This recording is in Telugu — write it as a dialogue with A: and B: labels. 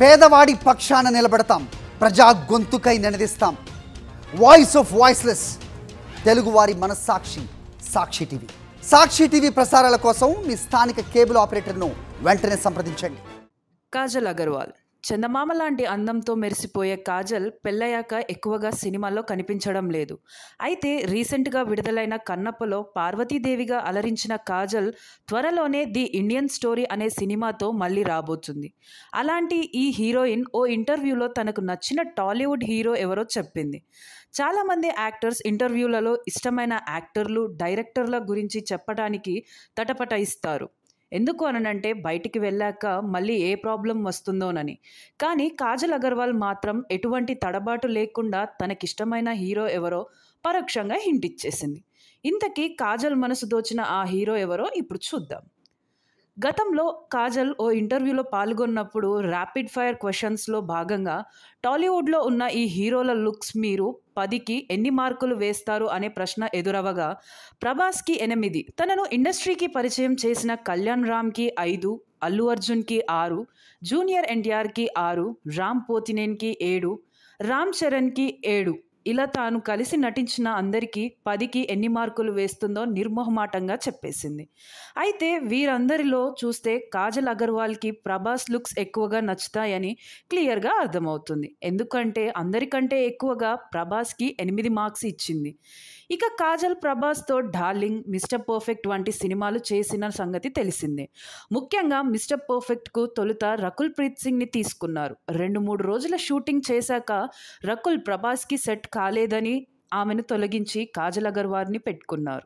A: పేదవాడి పక్షాన నిలబడతాం, ప్రజా గొంతుకై నినదిస్తాం. వాయిస్ ఆఫ్ వాయిస్లెస్, తెలుగువారి మనస్సాక్షి సాక్షి టీవీ. సాక్షి టీవీ ప్రసారాల కోసం మీ స్థానిక కేబుల్ ఆపరేటర్ను వెంటనే సంప్రదించండి.
B: కాజల్ అగర్వాల్. చందమామ లాంటి అందంతో మెరిసిపోయే కాజల్ పెళ్ళయ్యాక ఎక్కువగా సినిమాల్లో కనిపించడం లేదు. అయితే రీసెంట్గా విడుదలైన కన్నప్పలో పార్వతీదేవిగా అలరించిన కాజల్ త్వరలోనే ది ఇండియన్ స్టోరీ అనే సినిమాతో మళ్ళీ రాబోతుంది. అలాంటి ఈ హీరోయిన్ ఓ ఇంటర్వ్యూలో తనకు నచ్చిన టాలీవుడ్ హీరో ఎవరో చెప్పింది. చాలామంది యాక్టర్స్ ఇంటర్వ్యూలలో ఇష్టమైన యాక్టర్లు, డైరెక్టర్ల గురించి చెప్పడానికి తటపటాయిస్తారు. ఎందుకు అనంటే బయటికి వెళ్ళాక మళ్ళీ ఏ ప్రాబ్లం వస్తుందోనని. కానీ కాజల్ అగర్వాల్ మాత్రం ఎటువంటి తడబాటు లేకుండా తనకిష్టమైన హీరో ఎవరో పరోక్షంగా హింట్ ఇచ్చేసింది. ఇంతకీ కాజల్ మనసు దోచిన ఆ హీరో ఎవరో ఇప్పుడు చూద్దాం. గతంలో కాజల్ ఓ ఇంటర్వ్యూలో పాల్గొన్నప్పుడు ర్యాపిడ్ ఫైర్ క్వశ్చన్స్లో భాగంగా టాలీవుడ్లో ఉన్న ఈ హీరోల లుక్స్ మీరు 10కి ఎన్ని మార్కులు వేస్తారు అనే ప్రశ్న ఎదురవగా ప్రభాస్కి 8, తనను ఇండస్ట్రీకి పరిచయం చేసిన కళ్యాణ్ రామ్కి 5, అల్లు అర్జున్కి 6, జూనియర్ ఎన్టీఆర్కి 6, రామ్ పోతినేనికి 7, రామ్ చరణ్కి 7 ఇలా తాను కలిసి నటించిన అందరికీ 10కి ఎన్ని మార్కులు వేస్తుందో నిర్మోహమాటంగా చెప్పేసింది. అయితే వీరందరిలో చూస్తే కాజల్ అగర్వాల్కి ప్రభాస్ లుక్స్ ఎక్కువగా నచ్చుతాయని క్లియర్గా అర్థమవుతుంది. ఎందుకంటే అందరికంటే ఎక్కువగా ప్రభాస్కి 8 మార్క్స్ ఇచ్చింది. ఇక కాజల్ ప్రభాస్తో డార్లింగ్, మిస్టర్ పర్ఫెక్ట్ వంటి సినిమాలు చేసిన సంగతి తెలిసిందే. ముఖ్యంగా మిస్టర్ పర్ఫెక్ట్కు తొలుత రకుల్ ప్రీత్ సింగ్ని తీసుకున్నారు. 2-3 రోజుల షూటింగ్ చేశాక రకుల్ ప్రభాస్కి సెట్ కాలేదని ఆమెను తొలగించి కాజల్ అగర్వాల్ని పెట్టుకున్నారు.